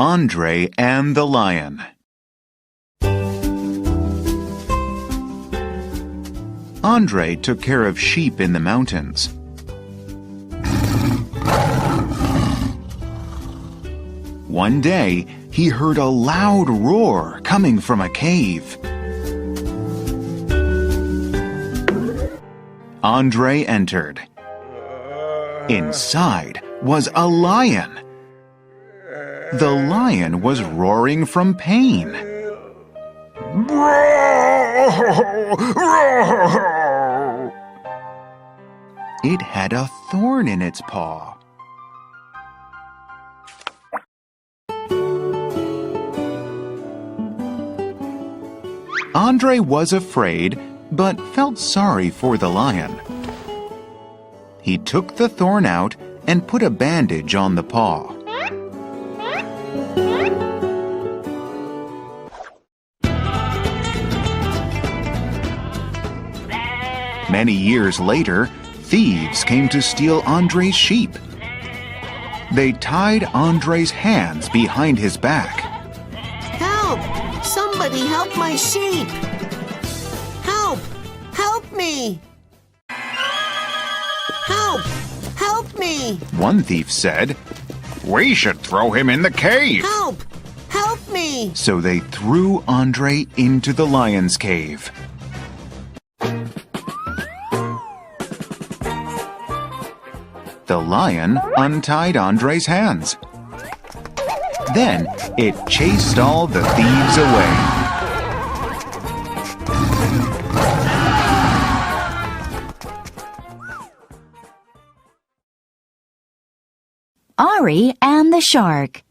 Andre and the Lion. Andre took care of sheep in the mountains. One day, he heard a loud roar coming from a cave. Andre entered. Inside was a lion. The lion was roaring from pain. It had a thorn in its paw. Andre was afraid, but felt sorry for the lion. He took the thorn out and put a bandage on the paw. Many years later, thieves came to steal Andre's sheep. They tied Andre's hands behind his back. Help! Somebody help my sheep! Help! Help me! Help! Help me! One thief said, "We should throw him in the cave." Help! Help me! So they threw Andre into the lion's cave. The lion untied Andre's hands. Then it chased all the thieves away. Ari and the Shark.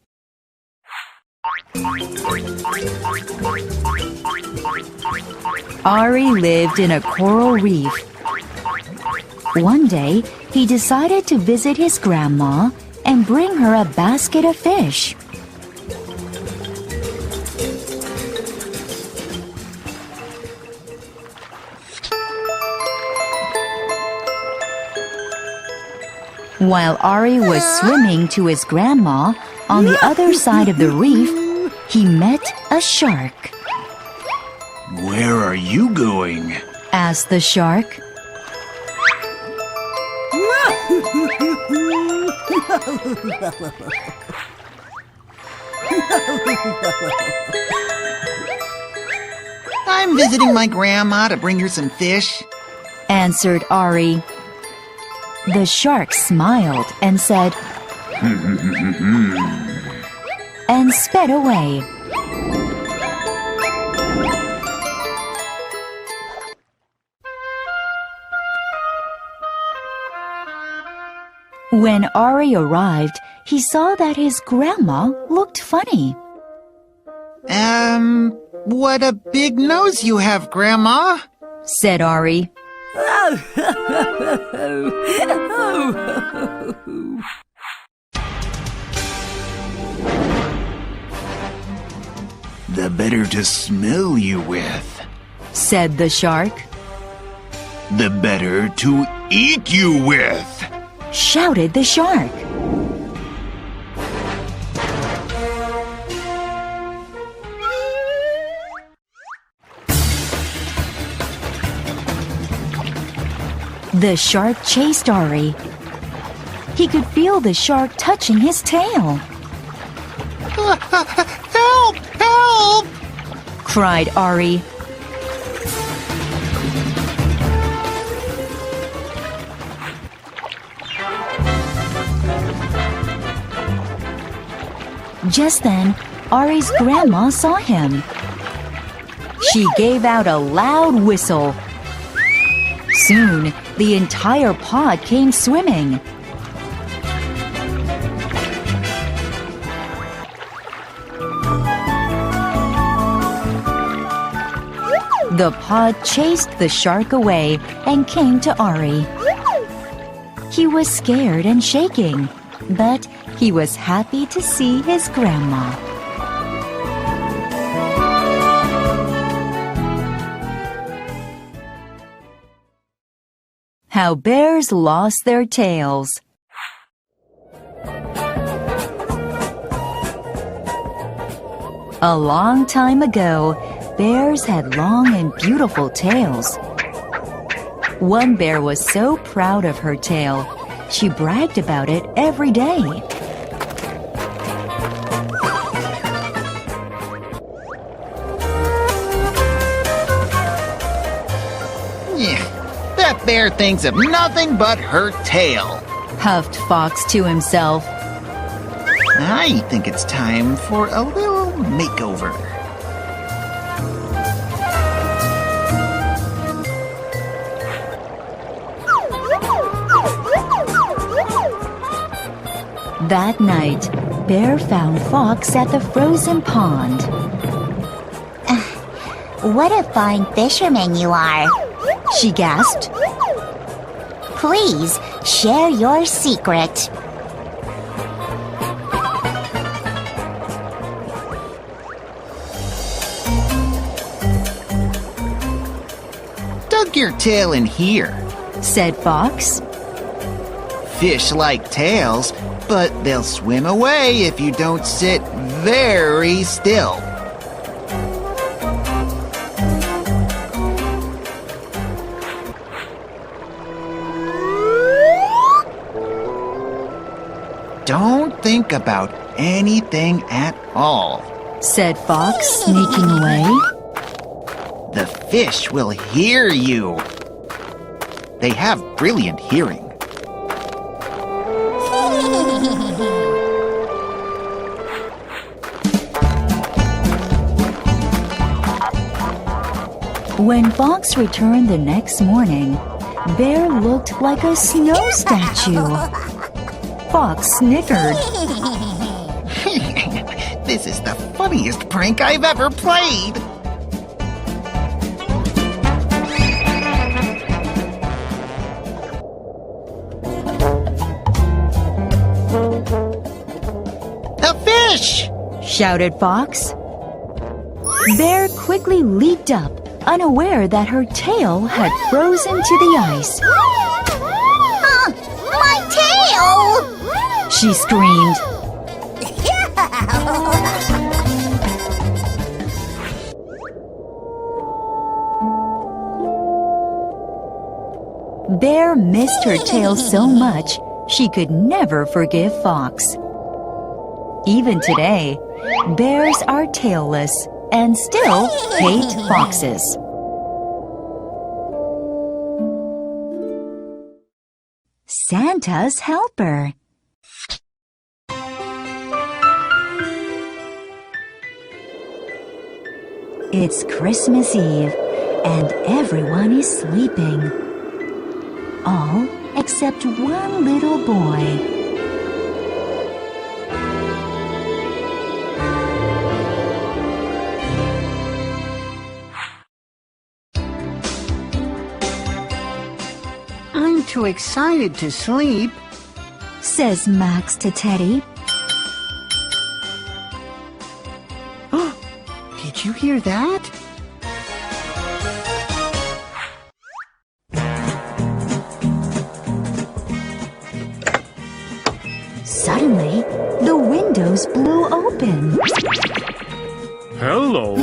Ari lived in a coral reef. One day, he decided to visit his grandma and bring her a basket of fish. While Ari was swimming to his grandma on the other side of the reef, he met a shark. "Where are you going?" asked the shark. I'm visiting my grandma to bring her some fish. Answered Ari. The shark smiled and said, and sped away. When Ari arrived, he saw that his grandma looked funny. What a big nose you have, Grandma. Said Ari. "The better to smell you with," said the shark. "The better to eat you with," shouted the shark. The shark chased Ari. He could feel the shark touching his tail. Help! Help! Cried Ari. Just then, Ari's grandma saw him. She gave out a loud whistle. Soon, the entire pod came swimming. The pod chased the shark away and came to Ari. He was scared and shaking, but he was happy to see his grandma. How bears lost their tails. A long time ago, bears had long and beautiful tails. One bear was so proud of her tail, she bragged about it every day. Yeah, that bear thinks of nothing but her tail. Huffed Fox to himself. I think it's time for a little makeover. That night, Bear found Fox at the frozen pond. What a fine fisherman you are. She gasped. Please share your secret. Dug your tail in here. Said Fox. Fish like tails, but they'll swim away if you don't sit very still. Don't think about anything at all. Said Fox, sneaking away. The fish will hear you. They have brilliant hearing. When Fox returned the next morning, Bear looked like a snow statue. Fox snickered. This is the funniest prank I've ever played. A fish! Shouted Fox. Bear quickly leaped up, unaware that her tail had frozen to the ice. My tail! She screamed. Bear missed her tail so much she could never forgive Fox. Even today, bears are tailless and still hate foxes. Santa's helper. It's Christmas Eve, and everyone is sleeping. All except one little boy. I'm too excited to sleep. Says Max to Teddy. Did you hear that? Suddenly, the windows blew open. Hello.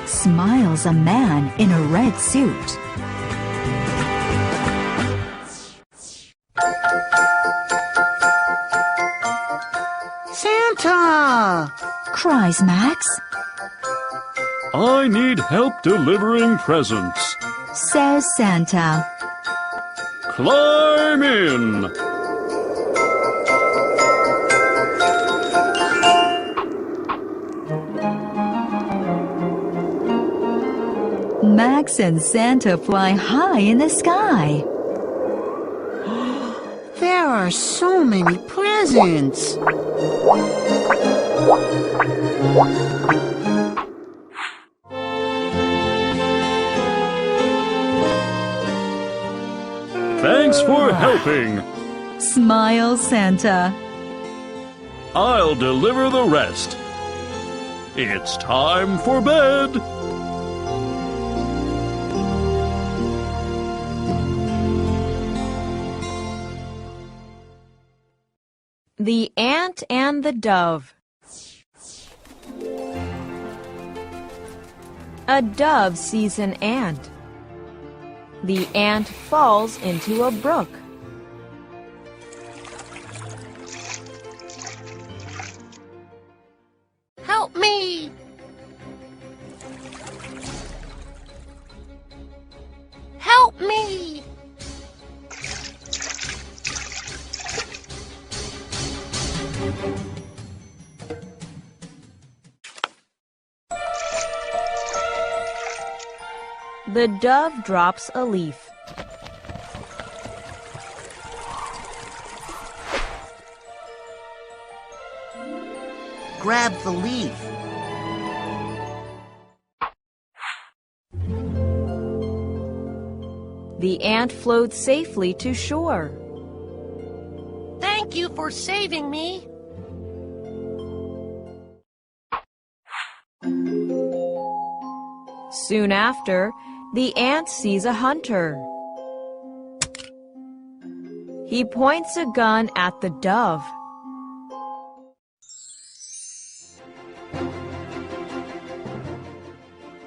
Smiles a man in a red suit. Santa! Cries Max. I need help delivering presents. Says Santa. Climb in. Max and Santa fly high in the sky. There are so many presents. Thanks for helping. Smiles Santa. I'll deliver the rest. It's time for bed. The Ant and the Dove. A dove sees an ant. The ant falls into a brook. Help me! Help me! The dove drops a leaf. Grab the leaf. The ant floats safely to shore. Thank you for saving me. Soon after, the ant sees a hunter. He points a gun at the dove.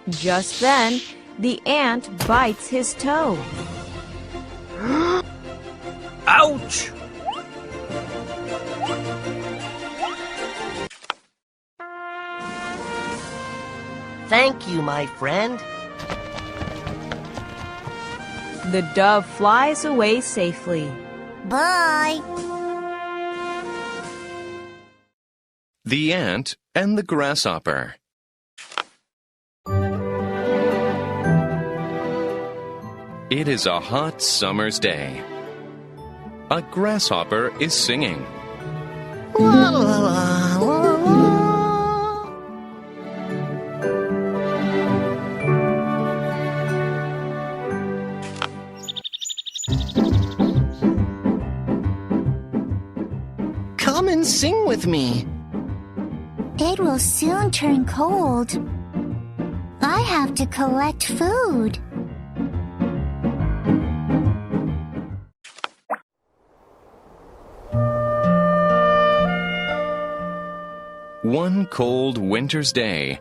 Just then, the ant bites his toe. Ouch! Thank you, my friend. The dove flies away safely. Bye. The Ant and the Grasshopper. It is a hot summer's day. A grasshopper is singing. La, la, la, la, la. Come and sing with me. It will soon turn cold. I have to collect food. One cold winter's day,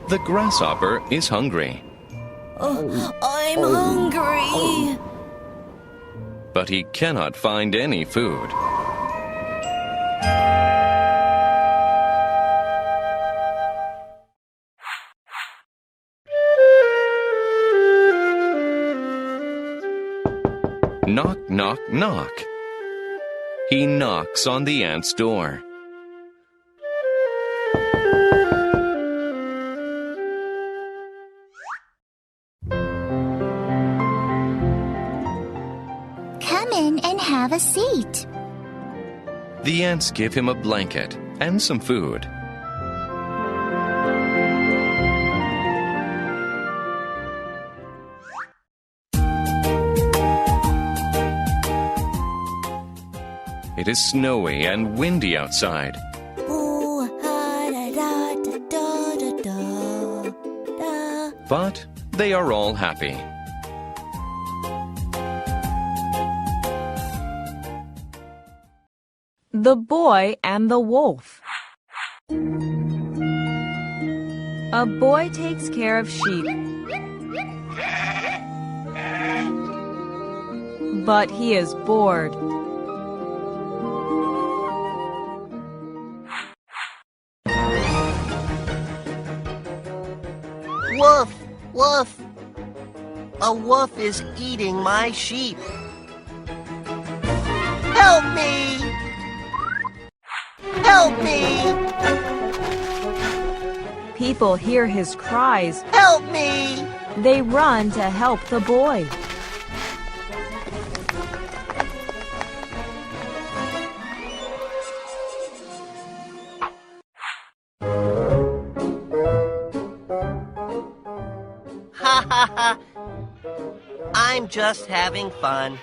the grasshopper is hungry. I'm hungry. But he cannot find any food. Knock, knock, knock. He knocks on the ant's door. Come in and have a seat. The ants give him a blanket and some food. It is snowy and windy outside. But they are all happy. The Boy and the Wolf. A boy takes care of sheep. But he is bored. Woof, woof. A wolf is eating my sheep. Help me! Help me! People hear his cries. Help me! They run to help the boy. Ha ha ha! I'm just having fun.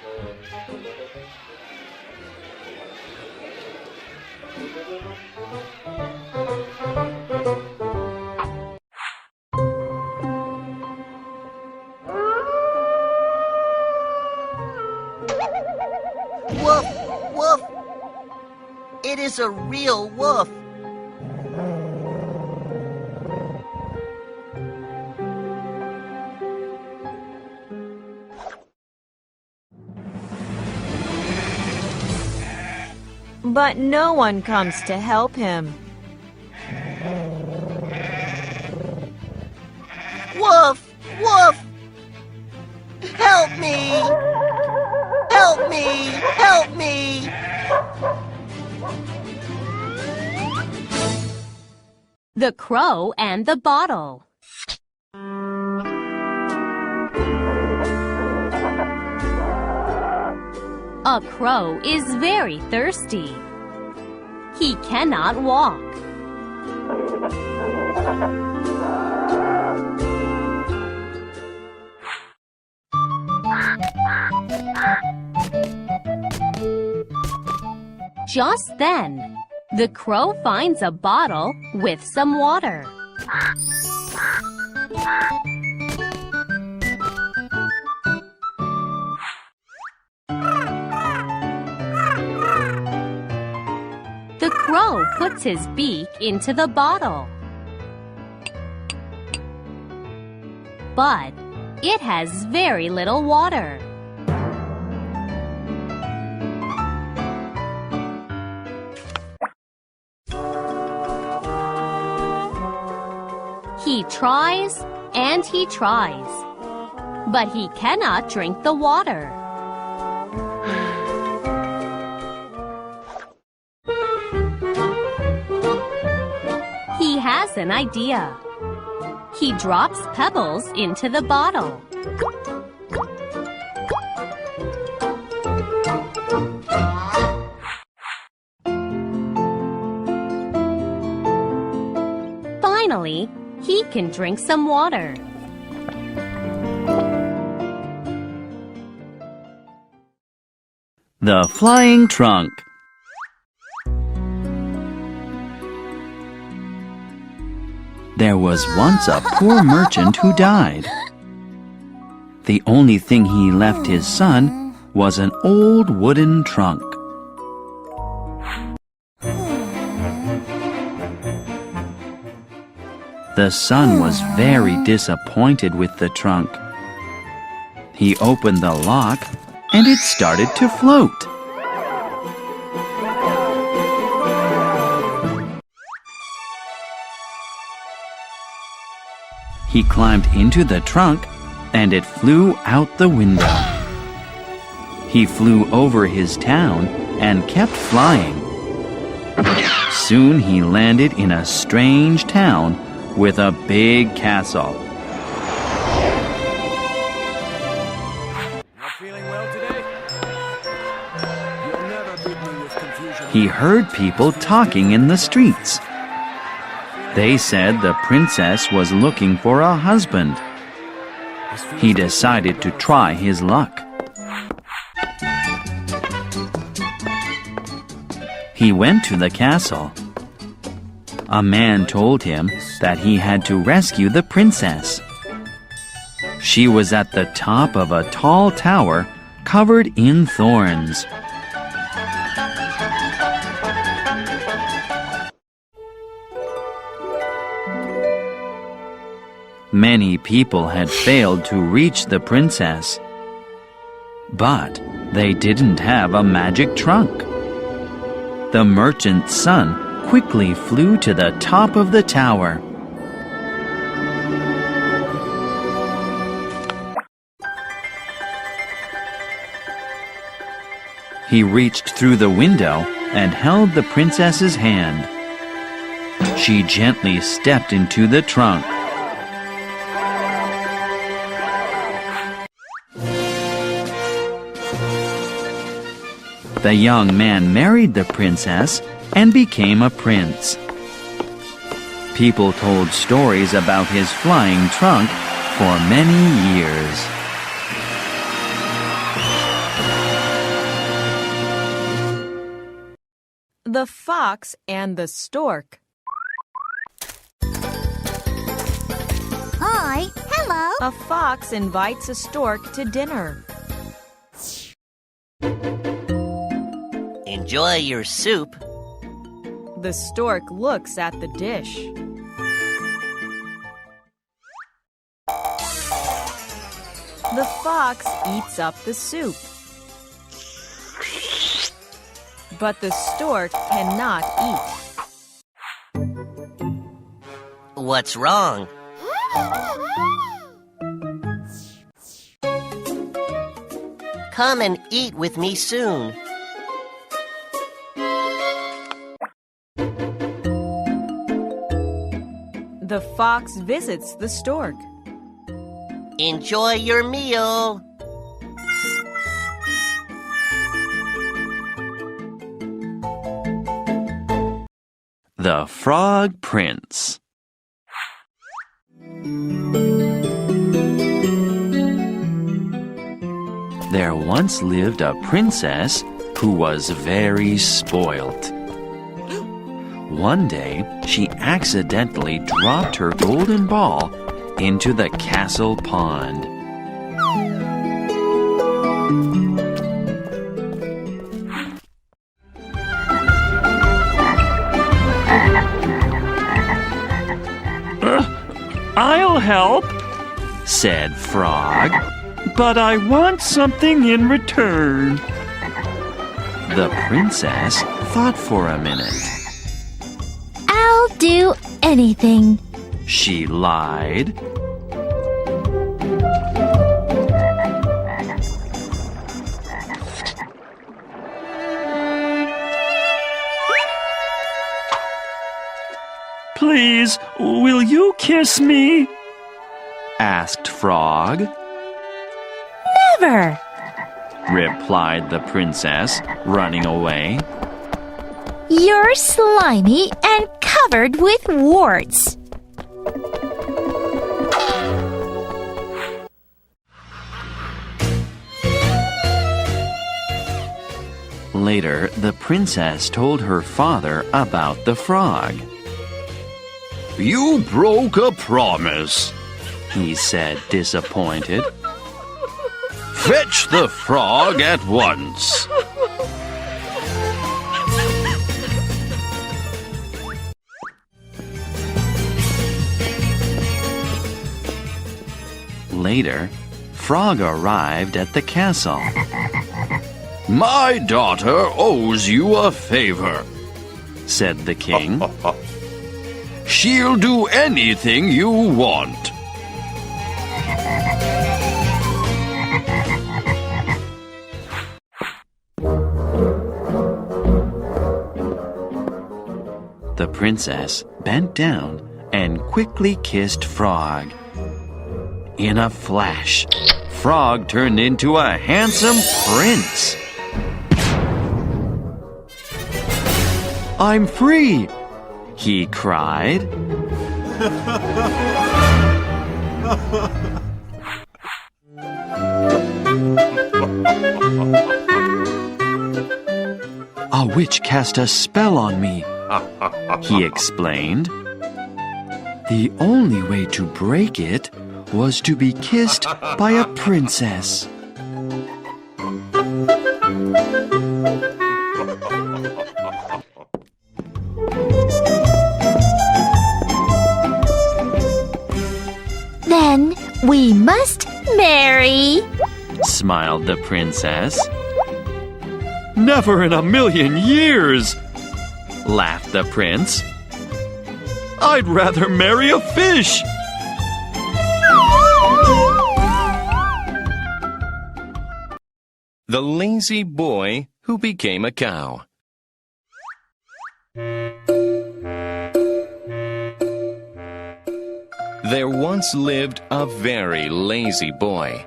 Woof, woof! It is a real wolf. but no one comes to help him. Woof! Woof! Help me! Help me! Help me! The Crow and the Bottle. A crow is very thirsty. He cannot walk. Just then, the crow finds a bottle with some water. The crow puts his beak into the bottle. But it has very little water. He tries and he tries, but he cannot drink the water. He has an idea. He drops pebbles into the bottle. Finally, he can drink some water. The Flying Trunk. There was once a poor merchant who died. The only thing he left his son was an old wooden trunk. The son was very disappointed with the trunk. He opened the lock and it started to float. He climbed into the trunk and it flew out the window. He flew over his town and kept flying. Soon he landed in a strange town with a big castle. Not feeling well today? You'll never beat me with confusion. He heard people talking in the streets. They said the princess was looking for a husband. He decided to try his luck. He went to the castle. A man told him that he had to rescue the princess. She was at the top of a tall tower covered in thorns. Many people had failed to reach the princess, but they didn't have a magic trunk. The merchant's son quickly flew to the top of the tower. He reached through the window and held the princess's hand. She gently stepped into the trunk. The young man married the princess and became a prince. People told stories about his flying trunk for many years. The Fox and the Stork. Hi, hello. A fox invites a stork to dinner. Enjoy your soup. The stork looks at the dish. The fox eats up the soup. but the stork cannot eat. What's wrong? Come and eat with me soon. The fox visits the stork. Enjoy your meal. The Frog Prince. There once lived a princess who was very spoilt. One day, she accidentally dropped her golden ball into the castle pond. I'll help, said Frog. but I want something in return. The princess thought for a minute. I'll do anything. She lied. Please, will you kiss me? Asked Frog. Never, Replied the princess, running away. You're slimy and covered with warts. Later, the princess told her father about the frog. You broke a promise, he said, disappointed. Fetch the frog at once. Later, Frog arrived at the castle. My daughter owes you a favor, said the king. She'll do anything you want. The princess bent down and quickly kissed Frog. In a flash, Frog turned into a handsome prince. I'm free, he cried. A witch cast a spell on me, he explained. The only way to break it was to be kissed by a princess. Then we must marry, smiled the princess. Never in a million years, laughed the prince. I'd rather marry a fish. The Lazy Boy Who Became a Cow. There once lived a very lazy boy.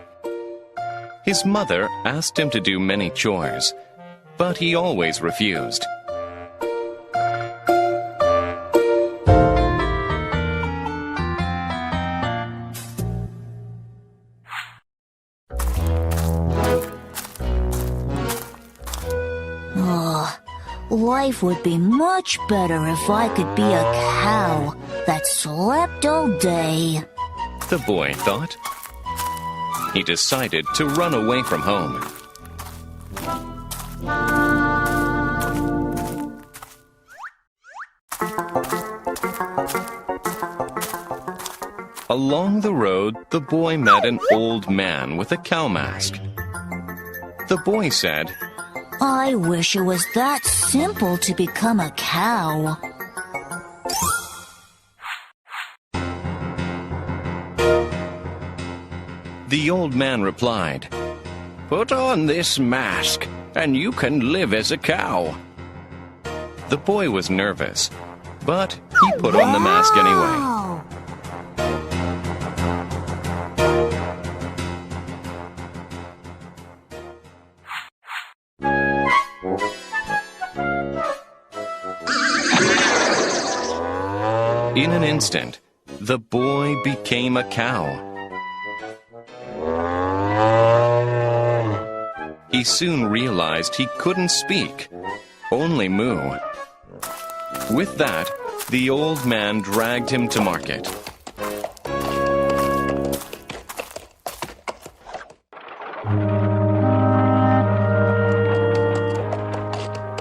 His mother asked him to do many chores, but he always refused. Life would be much better if I could be a cow that slept all day. The boy thought. He decided to run away from home. Along the road, the boy met an old man with a cow mask. The boy said, I wish it was that simple to become a cow. The old man replied, "Put on this mask, and you can live as a cow." The boy was nervous, but he put on the mask anyway. In an instant, the boy became a cow. He soon realized he couldn't speak, only moo. With that, the old man dragged him to market.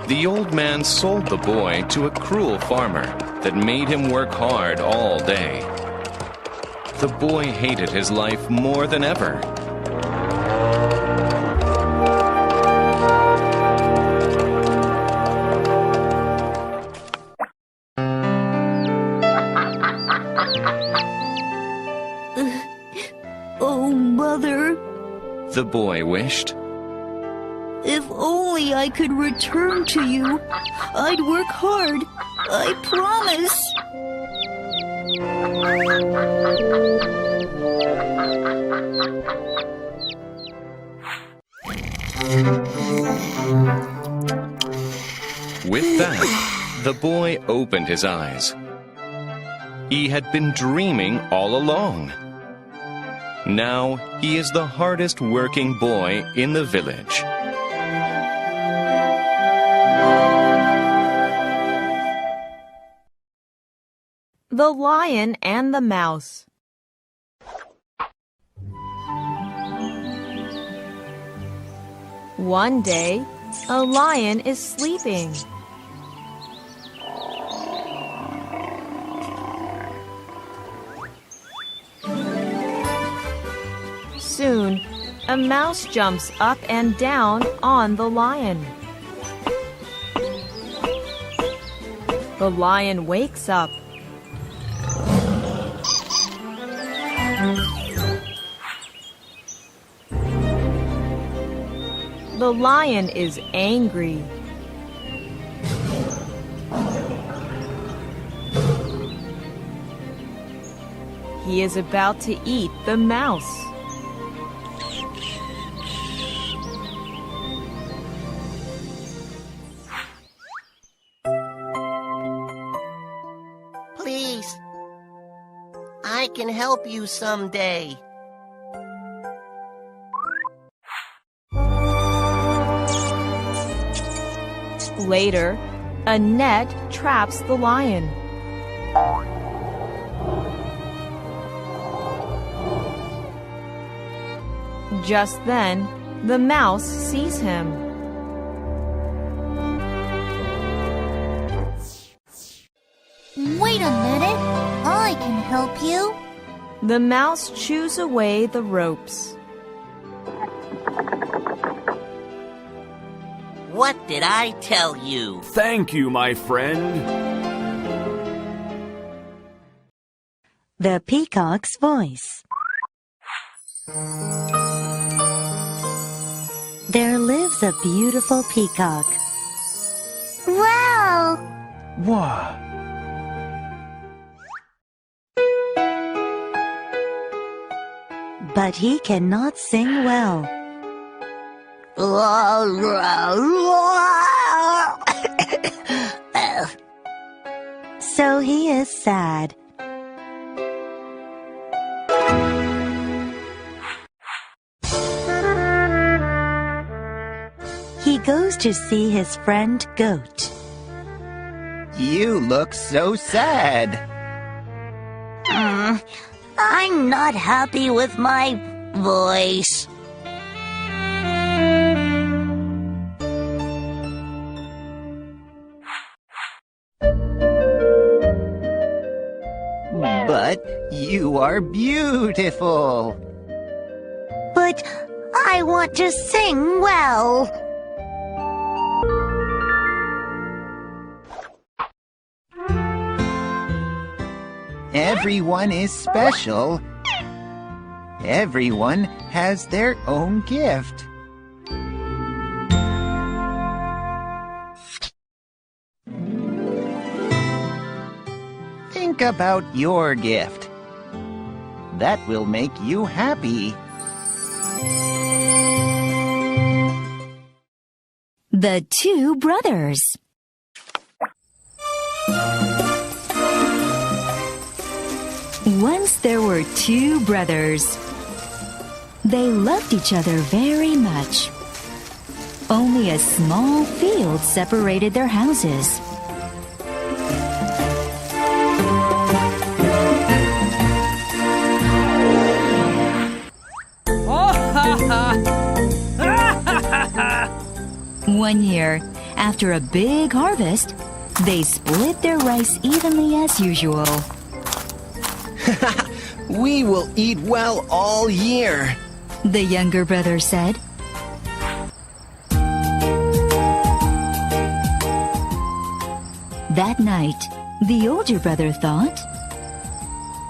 The old man sold the boy to a cruel farmer that made him work hard all day. The boy hated his life more than ever. Oh, Mother. The boy wished. If only I could return to you. I'd work hard. I promise. With that, the boy opened his eyes. He had been dreaming all along. Now he is the hardest working boy in the village. The Lion and the Mouse. One day, a lion is sleeping. Soon, a mouse jumps up and down on the lion. The lion wakes up. The lion is angry. He is about to eat the mouse. Please, I can help you someday. Later, a net traps the lion. Just then, the mouse sees him. Wait a minute. I can help you. The mouse chews away the ropes. What did I tell you? Thank you, my friend. The Peacock's Voice. There lives a beautiful peacock. Wow! Wow! But he cannot sing well. So he is sad. He goes to see his friend Goat. You look so sad. I'm not happy with my voice. But you are beautiful. But I want to sing well. Everyone is special. Everyone has their own gift. Think about your gift. That will make you happy. The Two Brothers. Once there were two brothers. They loved each other very much. Only a small field separated their houses. One year, after a big harvest, they split their rice evenly as usual. We will eat well all year, the younger brother said. That night, the older brother thought,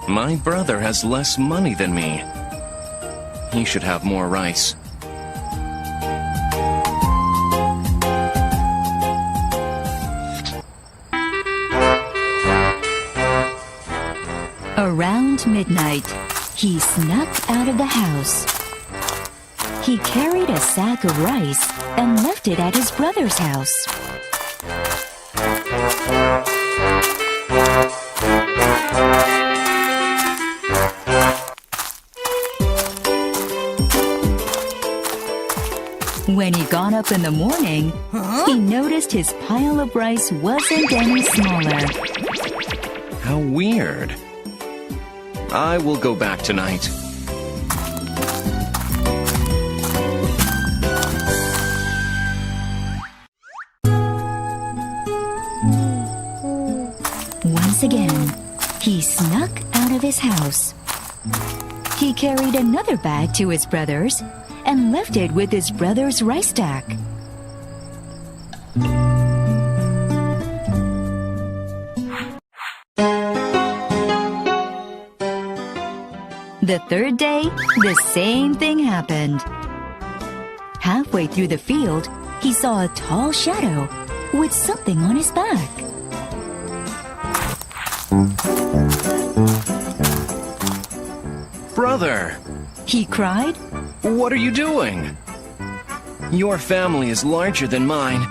My brother has less money than me. He should have more rice. Around midnight, he snuck out of the house. He carried a sack of rice and left it at his brother's house. When he got up in the morning, he noticed his pile of rice wasn't any smaller. How weird. I will go back tonight. Once again, he snuck out of his house. He carried another bag to his brother's and left it with his brother's rice stack. The third day, the same thing happened. Halfway through the field, he saw a tall shadow with something on his back. Brother! He cried. What are you doing? Your family is larger than mine.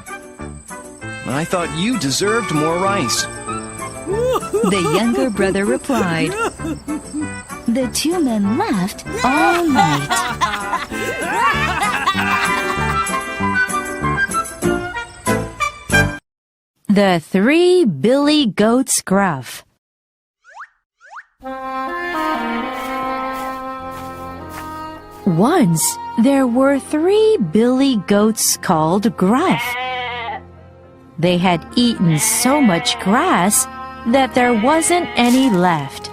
I thought you deserved more rice. The younger brother replied. The two men laughed all night. The Three Billy Goats Gruff. Once there were 3 billy goats called Gruff. They had eaten so much grass that there wasn't any left.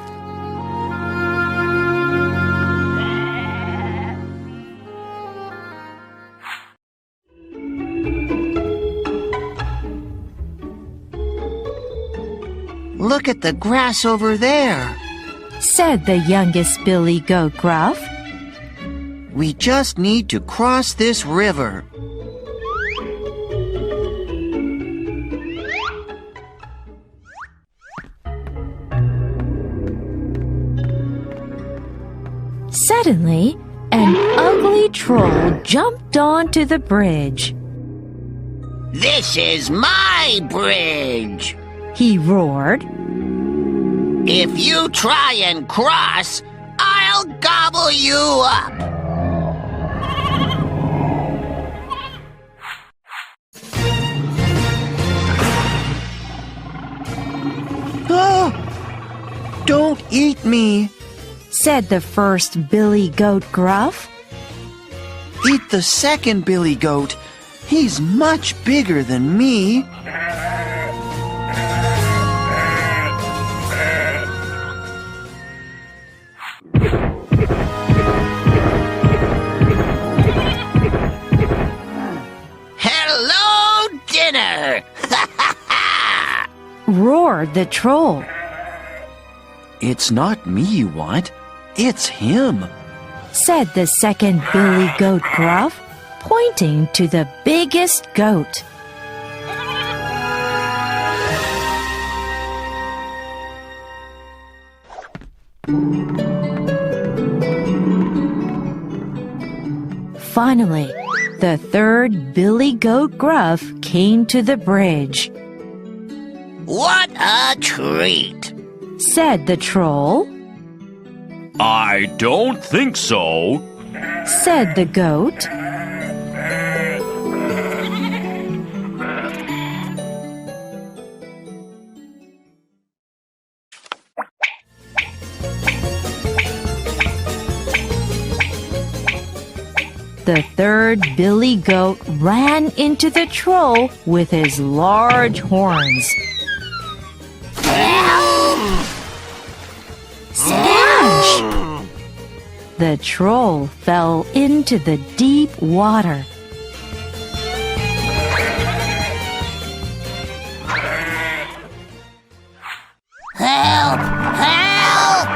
Look at the grass over there, said the youngest Billy Goat Gruff. We just need to cross this river. Suddenly, an ugly troll jumped onto the bridge. This is my bridge, he roared. If you try and cross, I'll gobble you up. Oh, don't eat me, said the first Billy Goat Gruff. Eat the second Billy Goat. He's much bigger than me. Hello, dinner! Roared the troll. It's not me you want. It's him, said the second Billy Goat Gruff, pointing to the biggest goat. Finally, the third Billy Goat Gruff came to the bridge. What a treat! Said the troll. I don't think so, Said the goat. The third Billy Goat ran into the troll with his large horns. Splash! The troll fell into the deep water. Help! Help!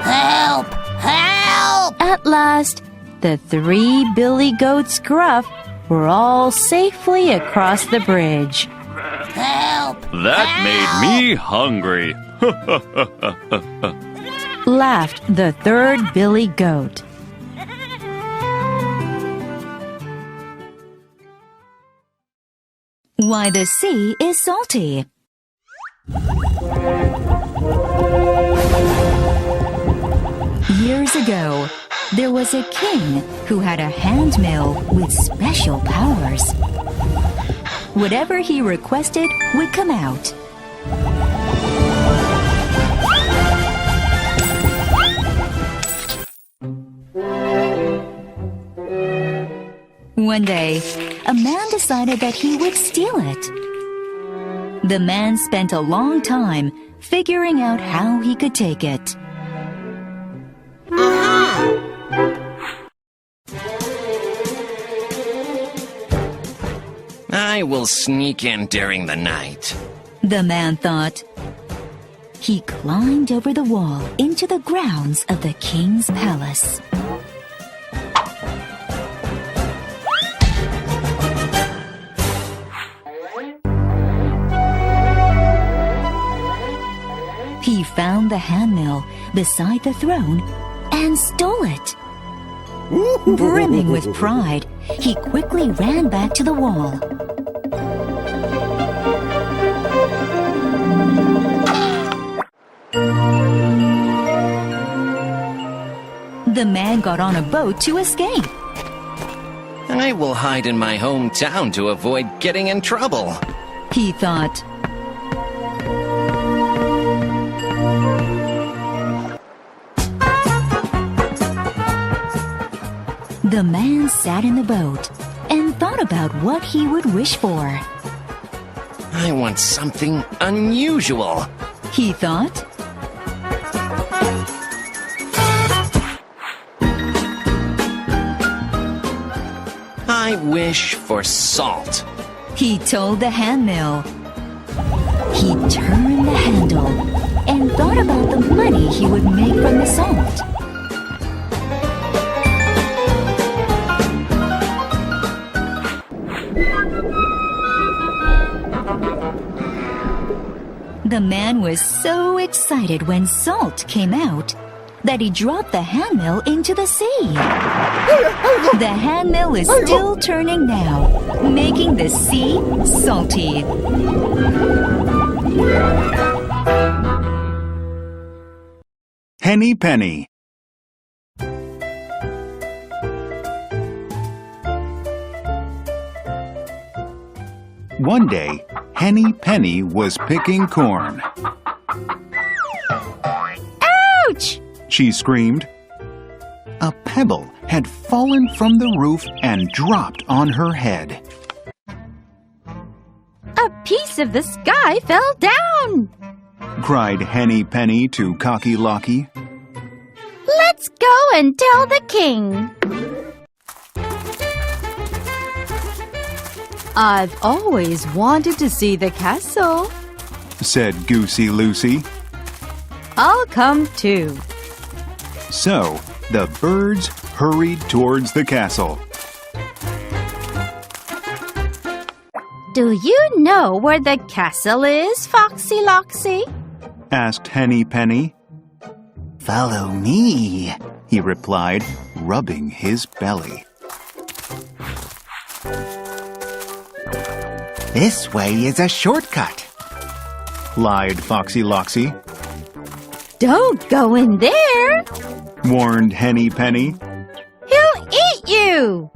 Help! Help! At last, the three Billy Goats Gruff were all safely across the bridge. Help! That made me hungry. Laughed the third Billy Goat. Why the sea is salty. Years ago, there was a king who had a hand mill with special powers. Whatever he requested would come out. One day, a man decided that he would steal it. The man spent a long time figuring out how he could take it. I will sneak in during the night. The man thought. He climbed over the wall into the grounds of the king's palace. He found the handmill beside the throne and stole it. Brimming with pride, he quickly ran back to the wall. The man got on a boat to escape. I will hide in my hometown to avoid getting in trouble. He thought. The man sat in the boat and thought about what he would wish for. I want something unusual, he thought. I wish for salt. He told the handmill. He turned the handle and thought about the money he would make from the salt. The man was so excited when salt came out that he dropped the handmill into the sea. The handmill is still turning now, making the sea salty. Henny Penny. One day, Henny Penny was picking corn. Ouch! She screamed. A pebble had fallen from the roof and dropped on her head. A piece of the sky fell down! Cried Henny Penny to Cocky Locky. Let's go and tell the king. I've always wanted to see the castle, said Goosey Lucy. I'll come too. So the birds hurried towards the castle. Do you know where the castle is, Foxy Loxy? Asked Henny Penny. Follow me, He replied, rubbing his belly. This way is a shortcut, Lied Foxy Loxy. Don't go in there. Warned Henny Penny. He'll eat you.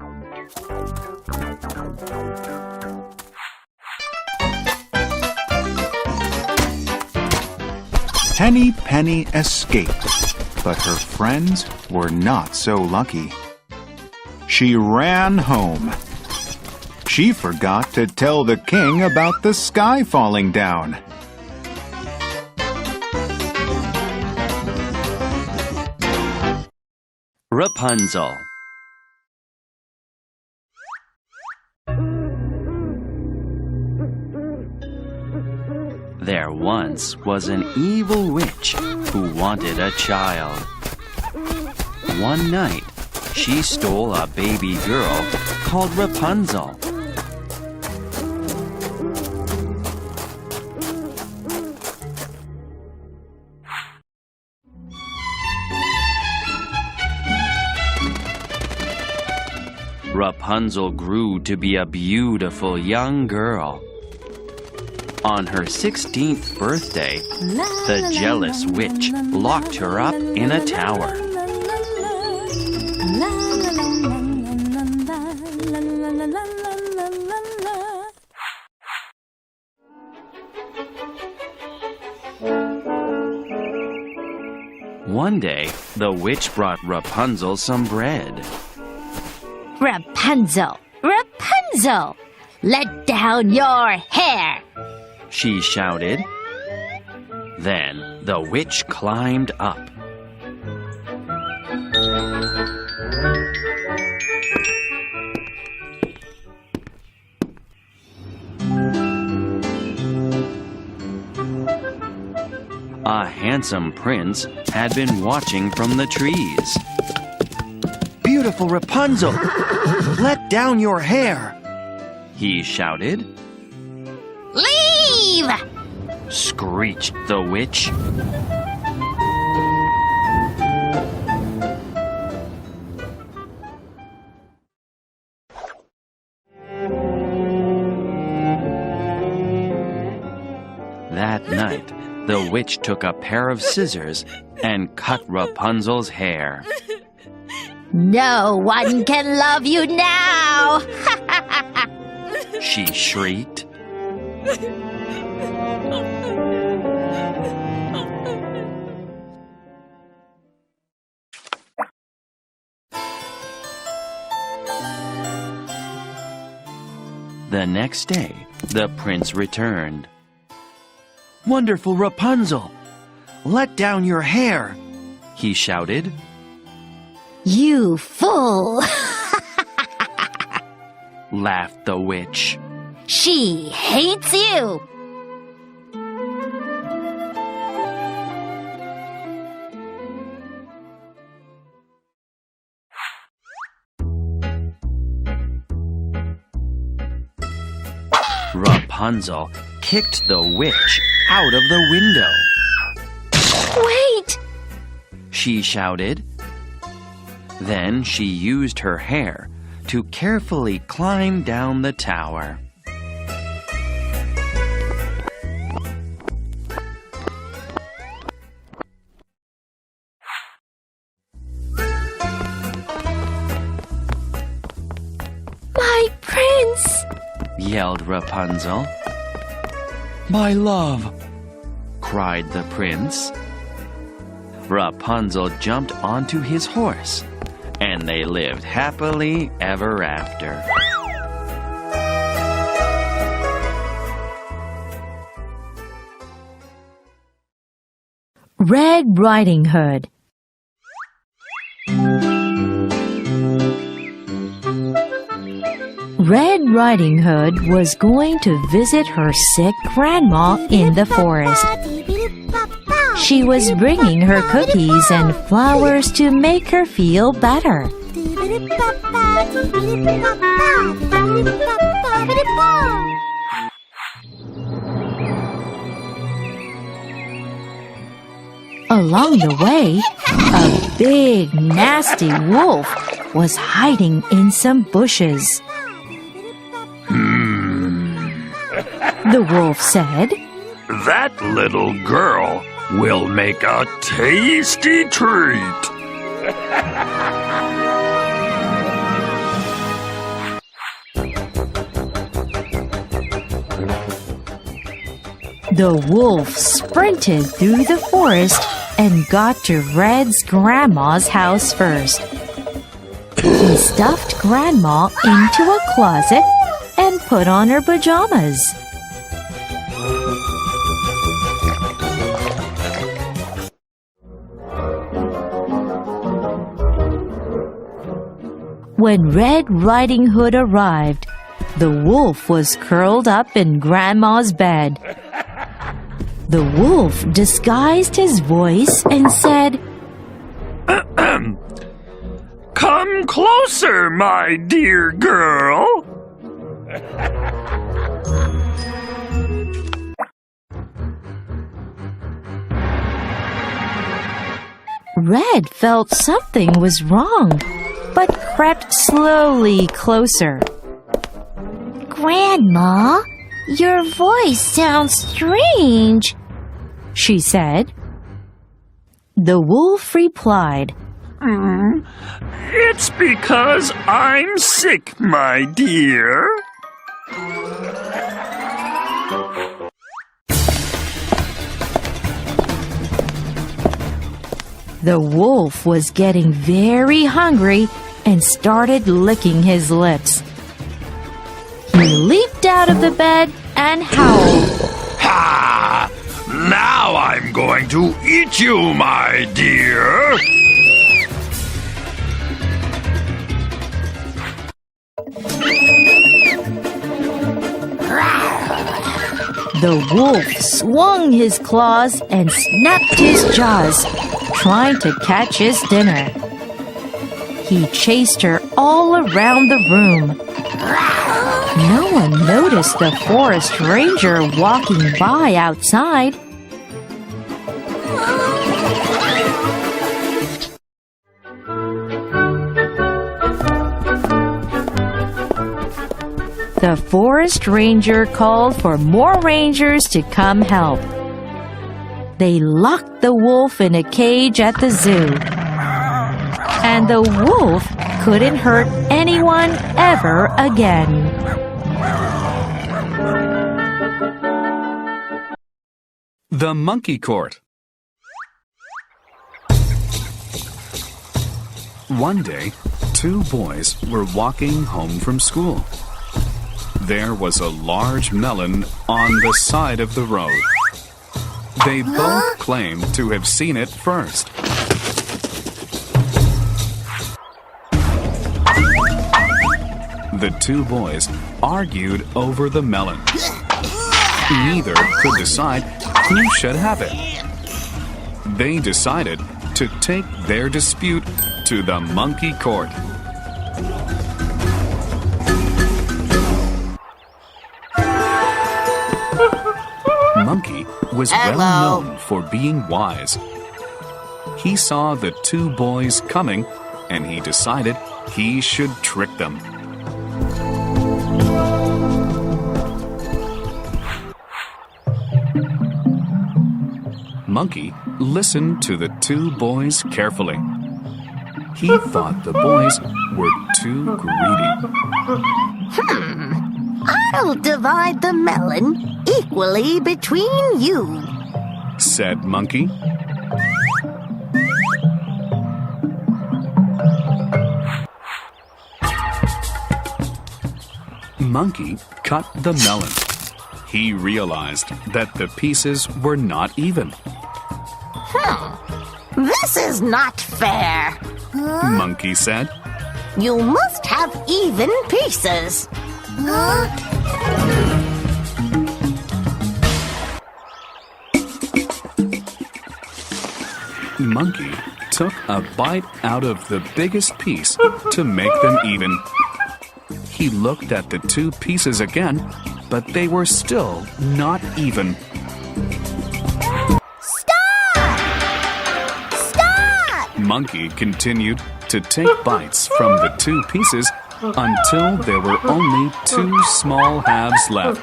Henny Penny escaped, but her friends were not so lucky. She ran home. She forgot to tell the king about the sky falling down. Rapunzel. There once was an evil witch who wanted a child. One night, she stole a baby girl called Rapunzel. Rapunzel grew to be a beautiful young girl. On her 16th birthday, the jealous witch locked her up in a tower. One day, the witch brought Rapunzel some bread. Rapunzel! Rapunzel! Let down your hair! She shouted. Then the witch climbed up. A handsome prince had been watching from the trees. Beautiful Rapunzel! Let down your hair! He shouted. Leave! Screeched the witch. That night, the witch took a pair of scissors and cut Rapunzel's hair. No one can love you now! She shrieked. The next day, the prince returned. Wonderful Rapunzel! Let down your hair! He shouted. You fool! Laughed the witch. She hates you! Rapunzel kicked the witch out of the window. Wait! She shouted. Then she used her hair to carefully climb down the tower. My prince! Yelled Rapunzel. My love! Cried the prince. Rapunzel jumped onto his horse, and they lived happily ever after. Red Riding Hood. Red Riding Hood was going to visit her sick grandma in the forest. She was bringing her cookies and flowers to make her feel better. Along the way, a big, nasty wolf was hiding in some bushes. The wolf said, That little girl will make a tasty treat. The wolf sprinted through the forest and got to Red's grandma's house first. He stuffed Grandma into a closet and put on her pajamas. When Red Riding Hood arrived, the wolf was curled up in Grandma's bed. The wolf disguised his voice and said, Come closer, my dear girl. Red felt something was wrong, but crept slowly closer. Grandma, your voice sounds strange, she said. The wolf replied, It's because I'm sick, my dear. The wolf was getting very hungry and started licking his lips. He leaped out of the bed and howled. Ha! Now I'm going to eat you, my dear. The wolf swung his claws and snapped his jaws, trying to catch his dinner. He chased her all around the room. No one noticed the forest ranger walking by outside. The forest ranger called for more rangers to come help. They locked the wolf in a cage at the zoo. And the wolf couldn't hurt anyone ever again. The Monkey Court. One day, two boys were walking home from school. There was a large melon on the side of the road. They both claimed to have seen it first. The two boys argued over the melon. Neither could decide who should have it. They decided to take their dispute to the Monkey Court. Monkey was well known for being wise. He saw the two boys coming, and he decided he should trick them. Monkey listened to the two boys carefully. He thought the boys were too greedy. I'll divide the melon equally between you, said Monkey. Monkey cut the melon. He realized that the pieces were not even. This is not fair, Monkey said. You must have even pieces. Monkey took a bite out of the biggest piece to make them even. He looked at the two pieces again, but they were still not even. Stop! Monkey continued to take bites from the two pieces until there were only two small halves left.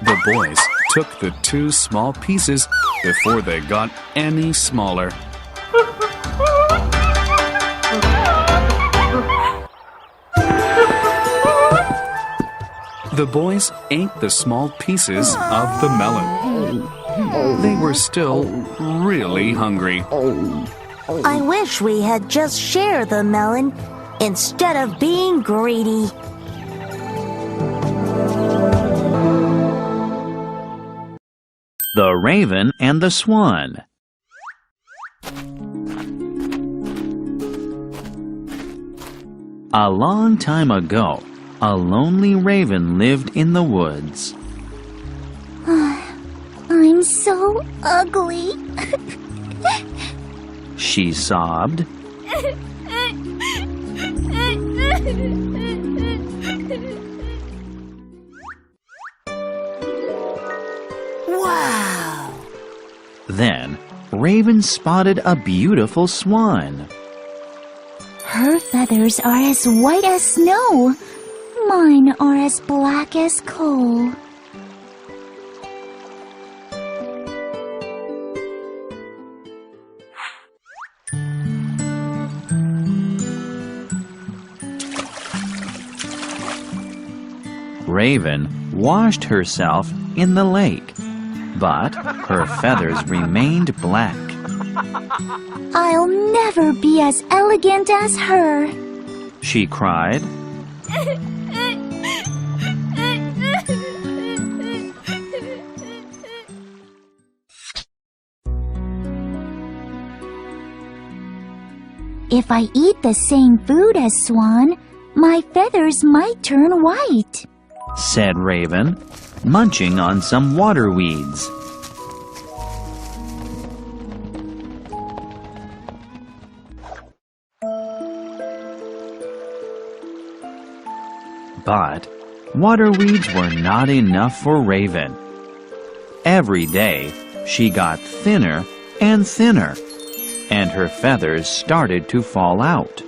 The boys took the two small pieces before they got any smaller. The boys ate the small pieces of the melon. They were still really hungry. I wish we had just shared the melon instead of being greedy. The Raven and the Swan. A long time ago, a lonely raven lived in the woods. I'm so ugly. She sobbed. Wow! Then, Raven spotted a beautiful swan. Her feathers are as white as snow. Mine are as black as coal. Raven washed herself in the lake, but her feathers remained black. I'll never be as elegant as her. She cried. If I eat the same food as Swan, my feathers might turn white, said Raven, munching on some water weeds. But water weeds were not enough for Raven. Every day, she got thinner and thinner, and her feathers started to fall out.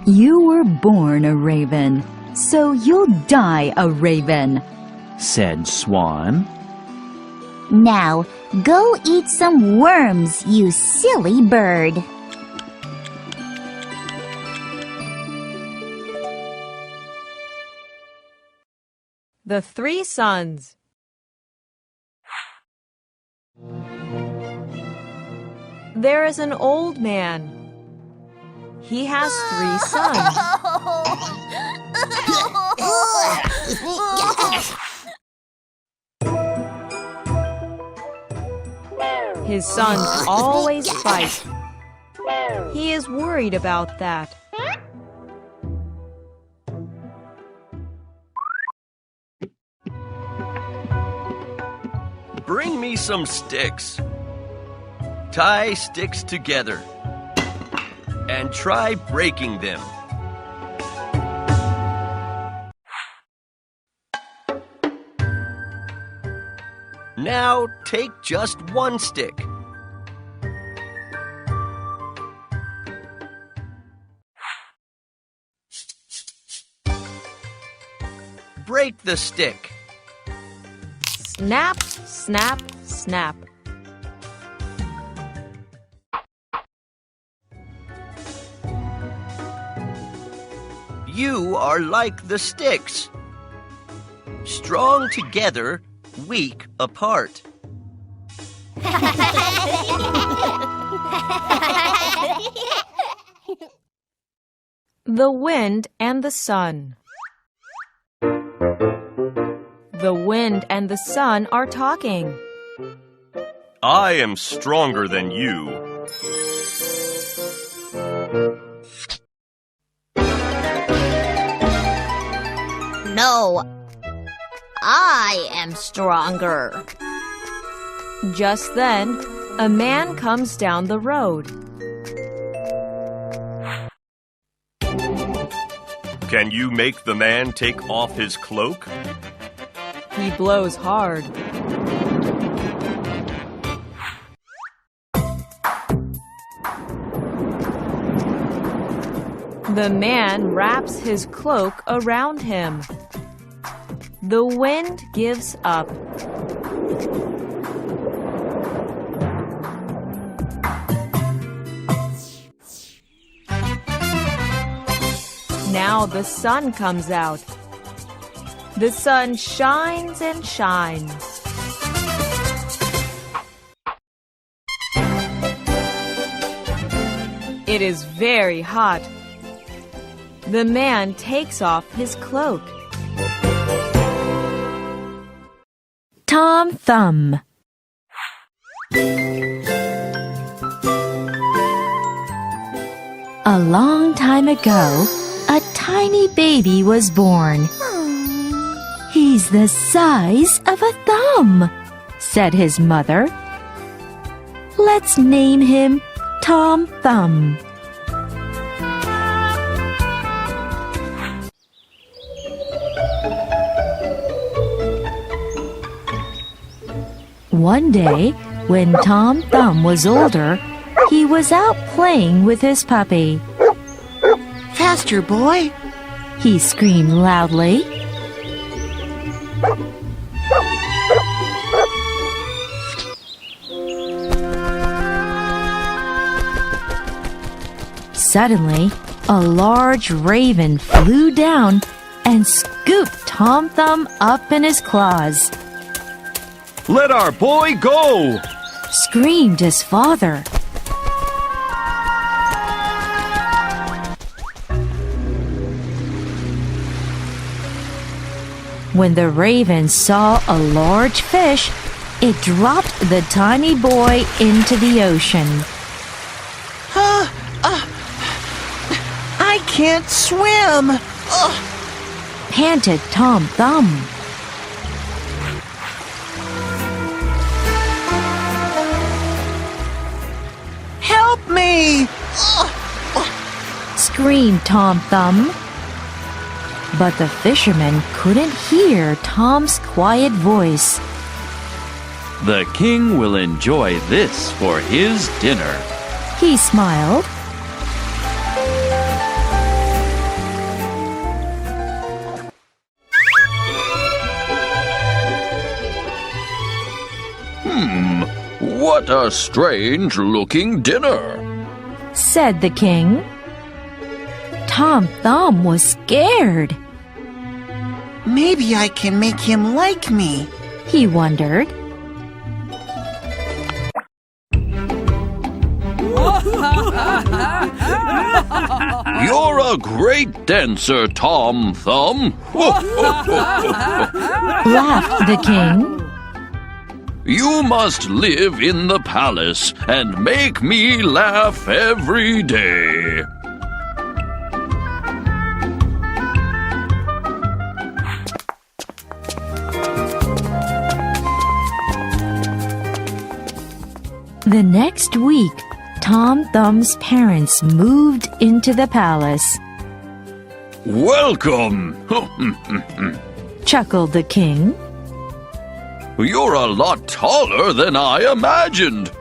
You were born a raven, so you'll die a raven, said Swan. Now, go eat some worms, you silly bird. The Three Sons. There is an old man. He has 3 sons. His sons always fight. He is worried about that. Bring me some sticks. Tie sticks together and try breaking them. Now take just one stick. Break the stick. Snap, snap, snap. You are like the sticks. Strong together, weak apart. The Wind and the Sun. The wind and the sun are talking. I am stronger than you. No. I am stronger. Just then, a man comes down the road. Can you make the man take off his cloak? He blows hard. The man wraps his cloak around him. The wind gives up. Now the sun comes out. The sun shines and shines. It is very hot. The man takes off his cloak. Tom Thumb. A long time ago, a tiny baby was born. "He's the size of a thumb," said his mother. "Let's name him Tom Thumb." One day, when Tom Thumb was older, he was out playing with his puppy. Faster, boy! He screamed loudly. Suddenly, a large raven flew down and scooped Tom Thumb up in his claws. Let our boy go! Screamed his father. When the raven saw a large fish, it dropped the tiny boy into the ocean. I can't swim! Panted Tom Thumb. Help me! Screamed Tom Thumb. But the fisherman couldn't hear Tom's quiet voice. The king will enjoy this for his dinner. He smiled. What a strange-looking dinner, said the king. Tom Thumb was scared. Maybe I can make him like me, he wondered. You're a great dancer, Tom Thumb. Laughed the king. You must live in the palace and make me laugh every day. The next week, Tom Thumb's parents moved into the palace. Welcome! Chuckled the king. You're a lot taller than I imagined.